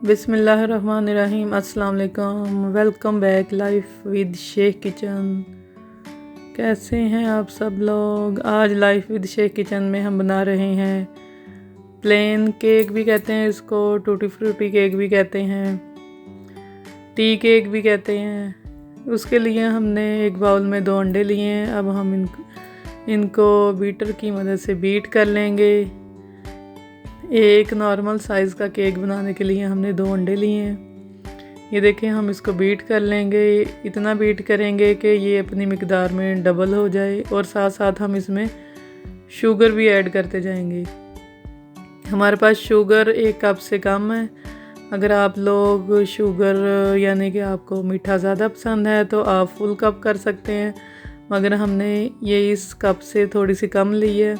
बिस्मिल्लाहिर्रहमानिर्रहीम। अस्सलाम वालेकुम। Welcome back life with Sheikh kitchen. कैसे हैं आप सब लोग। आज लाइफ विद शेख किचन में हम बना रहे हैं प्लेन केक भी कहते हैं इसको, टूटी फ्रूटी केक भी कहते हैं, टी केक भी कहते हैं। उसके लिए हमने एक बाउल में 2 अंडे लिए हैं। अब हम इनको बीटर की मदद से बीट कर लेंगे। एक नॉर्मल साइज़ का केक बनाने के लिए हमने 2 अंडे लिए हैं। ये देखें, हम इसको बीट कर लेंगे। इतना बीट करेंगे कि ये अपनी मिकदार में डबल हो जाए और साथ साथ हम इसमें शुगर भी ऐड करते जाएंगे। हमारे पास शुगर 1 कप से कम है। अगर आप लोग शुगर यानी कि आपको मीठा ज़्यादा पसंद है तो आप फुल कप कर सकते हैं, मगर हमने ये इस कप से थोड़ी सी कम ली है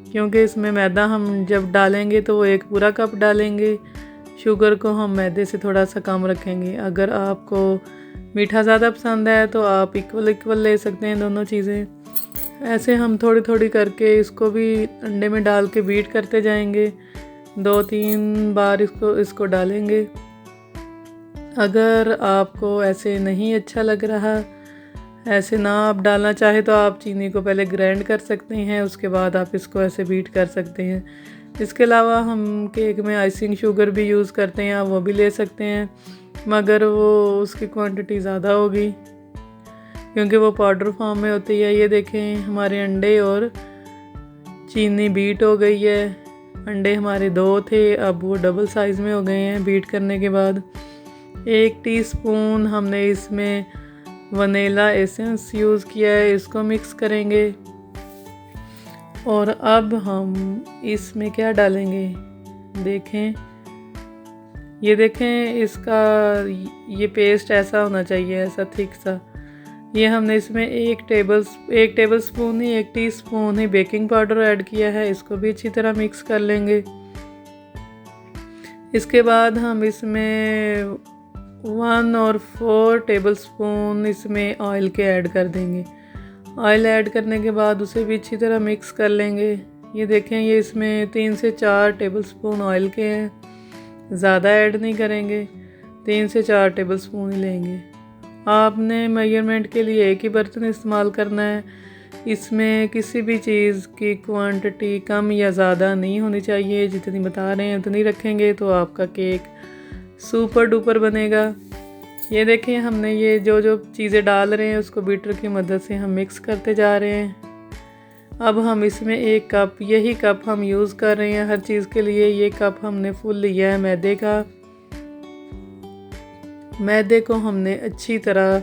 क्योंकि इसमें मैदा हम जब डालेंगे तो वो 1 पूरा कप डालेंगे। शुगर को हम मैदे से थोड़ा सा कम रखेंगे। अगर आपको मीठा ज़्यादा पसंद है तो आप इक्वल ले सकते हैं दोनों चीज़ें। ऐसे हम थोड़ी थोड़ी करके इसको भी अंडे में डाल के बीट करते जाएंगे। 2-3 बार इसको डालेंगे। अगर आपको ऐसे नहीं अच्छा लग रहा, ऐसे ना आप डालना चाहे तो आप चीनी को पहले ग्राइंड कर सकते हैं, उसके बाद आप इसको ऐसे बीट कर सकते हैं। इसके अलावा हम केक में आइसिंग शुगर भी यूज़ करते हैं, आप वो भी ले सकते हैं, मगर वो उसकी क्वांटिटी ज़्यादा होगी क्योंकि वो पाउडर फॉर्म में होती है। ये देखें, हमारे अंडे और चीनी बीट हो गई है। अंडे हमारे 2 थे, अब वो डबल साइज़ में हो गए हैं बीट करने के बाद। 1 टीस्पून हमने इसमें वनीला एसेंस यूज़ किया है। इसको मिक्स करेंगे और अब हम इसमें क्या डालेंगे देखें। ये देखें, इसका ये पेस्ट ऐसा होना चाहिए, ऐसा थिक सा। ये हमने इसमें 1 टेबलस्पून ही 1 टीस्पून ही बेकिंग पाउडर ऐड किया है। इसको भी अच्छी तरह मिक्स कर लेंगे। इसके बाद हम इसमें 1 और 4 टेबलस्पून इसमें ऑयल के ऐड कर देंगे। ऑयल ऐड करने के बाद उसे भी अच्छी तरह मिक्स कर लेंगे। ये देखें, ये इसमें 3 से 4 टेबलस्पून ऑयल के हैं, ज़्यादा ऐड नहीं करेंगे, 3 से 4 टेबलस्पून ही लेंगे। आपने मेजरमेंट के लिए एक ही बर्तन इस्तेमाल करना है। इसमें किसी भी चीज़ की क्वांटिटी कम या ज़्यादा नहीं होनी चाहिए। जितनी बता रहे हैं उतनी रखेंगे तो आपका केक सुपर डुपर बनेगा। ये देखें, हमने ये जो चीज़ें डाल रहे हैं उसको बीटर की मदद से हम मिक्स करते जा रहे हैं। अब हम इसमें 1 कप, यही कप हम यूज़ कर रहे हैं हर चीज़ के लिए। ये कप हमने फुल लिया है मैदे का। मैदे को हमने अच्छी तरह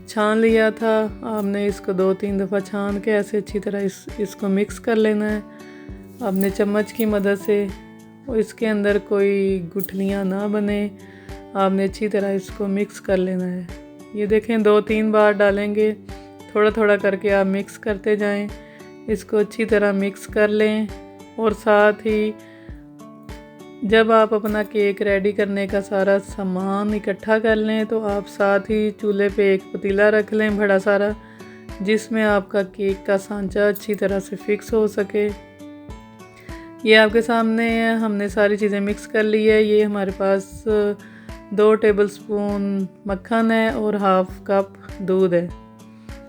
छान लिया था। आपने इसको 2-3 दफ़ा छान के ऐसे अच्छी तरह इसको मिक्स कर लेना है अपने चम्मच की मदद से। और इसके अंदर कोई गुठलियाँ ना बने, आपने अच्छी तरह इसको मिक्स कर लेना है। ये देखें, 2-3 बार डालेंगे, थोड़ा थोड़ा करके आप मिक्स करते जाएं। इसको अच्छी तरह मिक्स कर लें और साथ ही जब आप अपना केक रेडी करने का सारा सामान इकट्ठा कर लें तो आप साथ ही चूल्हे पे एक पतीला रख लें बड़ा सारा, जिसमें आपका केक का सांचा अच्छी तरह से फिक्स हो सके। ये आपके सामने है, हमने सारी चीज़ें मिक्स कर ली है। ये हमारे पास 2 टेबलस्पून मक्खन है और 1/2 कप दूध है।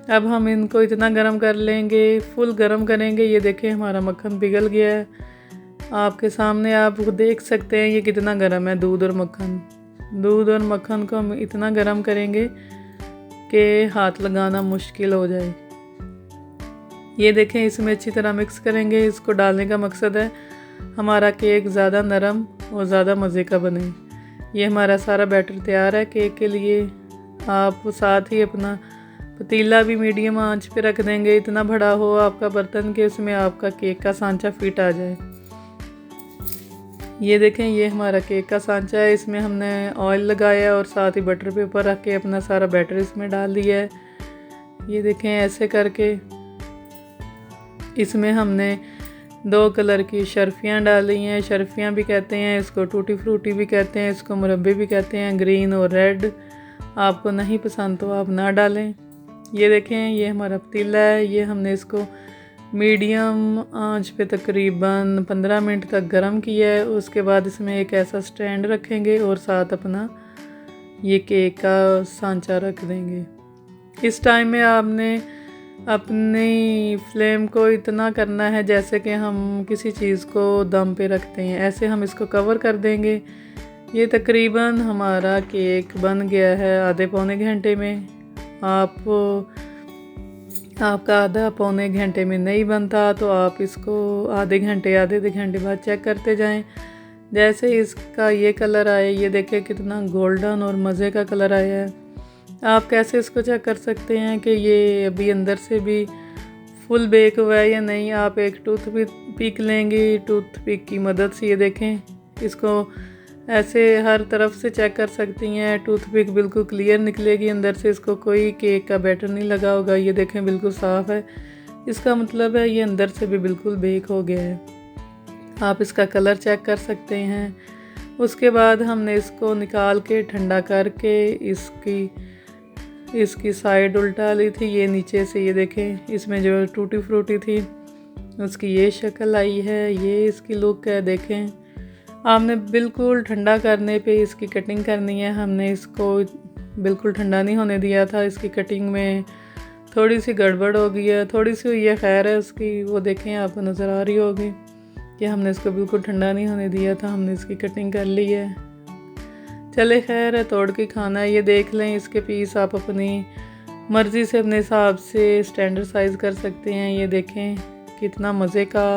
अब हम इनको इतना गर्म कर लेंगे, फुल गर्म करेंगे। ये देखें, हमारा मक्खन पिघल गया है। आपके सामने आप देख सकते हैं ये कितना गर्म है दूध और मक्खन। दूध और मक्खन को हम इतना गर्म करेंगे कि हाथ लगाना मुश्किल हो जाए। ये देखें, इसमें अच्छी तरह मिक्स करेंगे। इसको डालने का मकसद है हमारा केक ज़्यादा नरम और ज़्यादा मज़े का बने। ये हमारा सारा बैटर तैयार है केक के लिए। आप साथ ही अपना पतीला भी मीडियम आंच पे रख देंगे, इतना बड़ा हो आपका बर्तन कि उसमें आपका केक का सांचा फिट आ जाए। ये देखें, ये हमारा केक का सांचा है। इसमें हमने ऑयल लगाया और साथ ही बटर पेपर रख के अपना सारा बैटर इसमें डाल दिया है। ये देखें, ऐसे करके इसमें हमने 2 कलर की शर्फियाँ डाली हैं। शर्फियाँ भी कहते हैं इसको, टूटी फ्रूटी भी कहते हैं इसको, मुरब्बे भी कहते हैं। ग्रीन और रेड आपको नहीं पसंद तो आप ना डालें। ये देखें, ये हमारा पतीला है। ये हमने इसको मीडियम आंच पे तकरीबन 15 मिनट तक गर्म किया है। उसके बाद इसमें एक ऐसा स्टैंड रखेंगे और साथ अपना ये केक का सांचा रख देंगे। इस टाइम में आपने अपनी फ्लेम को इतना करना है जैसे कि हम किसी चीज़ को दम पे रखते हैं, ऐसे हम इसको कवर कर देंगे। ये तकरीबन हमारा केक बन गया है आधे पौने घंटे में। आपका आधा पौने घंटे में नहीं बनता तो आप इसको आधे आधे घंटे बाद चेक करते जाएं। जैसे इसका ये कलर आए, ये देखें कितना गोल्डन और मज़े का कलर आया है। आप कैसे इसको चेक कर सकते हैं कि ये अभी अंदर से भी फुल बेक हुआ है या नहीं? आप एक टूथ पिक लेंगे, टूथ पिक की मदद से ये देखें, इसको ऐसे हर तरफ से चेक कर सकती हैं। टूथ पिक बिल्कुल क्लियर निकलेगी अंदर से, इसको कोई केक का बैटर नहीं लगा होगा। ये देखें बिल्कुल साफ़ है, इसका मतलब है ये अंदर से भी बिल्कुल बेक हो गया है। आप इसका कलर चेक कर सकते हैं। उसके बाद हमने इसको निकाल के ठंडा करके इसकी साइड उल्टा ली थी। ये नीचे से ये देखें, इसमें जो टूटी फ्रूटी थी उसकी ये शक्ल आई है, ये इसकी लुक है। देखें, आपने बिल्कुल ठंडा करने पे इसकी कटिंग करनी है। हमने इसको बिल्कुल ठंडा नहीं होने दिया था। इसकी कटिंग में थोड़ी सी गड़बड़ हो गई है, थोड़ी सी हुई है, खैर है उसकी। वो देखें, आपको नज़र आ रही होगी कि हमने इसको बिल्कुल ठंडा नहीं होने दिया था, हमने इसकी कटिंग कर ली है। चले खैर है, तोड़ के खाना है। ये देख लें, इसके पीस आप अपनी मर्ज़ी से अपने हिसाब से स्टैंडर्ड साइज़ कर सकते हैं। ये देखें कितना मज़े का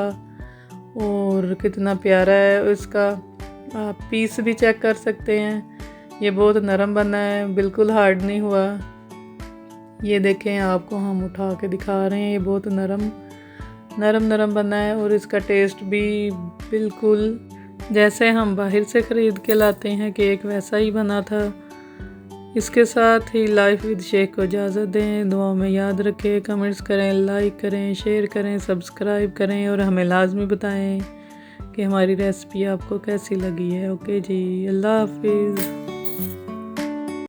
और कितना प्यारा है। इसका आप पीस भी चेक कर सकते हैं, ये बहुत नरम बना है, बिल्कुल हार्ड नहीं हुआ। ये देखें, आपको हम उठा के दिखा रहे हैं, ये बहुत नरम बना है और इसका टेस्ट भी बिल्कुल जैसे हम बाहर से ख़रीद के लाते हैं केक वैसा ही बना था। इसके साथ ही लाइफ विद शेख को इजाज़त दें। दुआ में याद रखें, कमेंट्स करें, लाइक करें, शेयर करें, सब्सक्राइब करें और हमें लाजमी बताएं कि हमारी रेसिपी आपको कैसी लगी है। ओके जी, अल्लाह हाफिज़।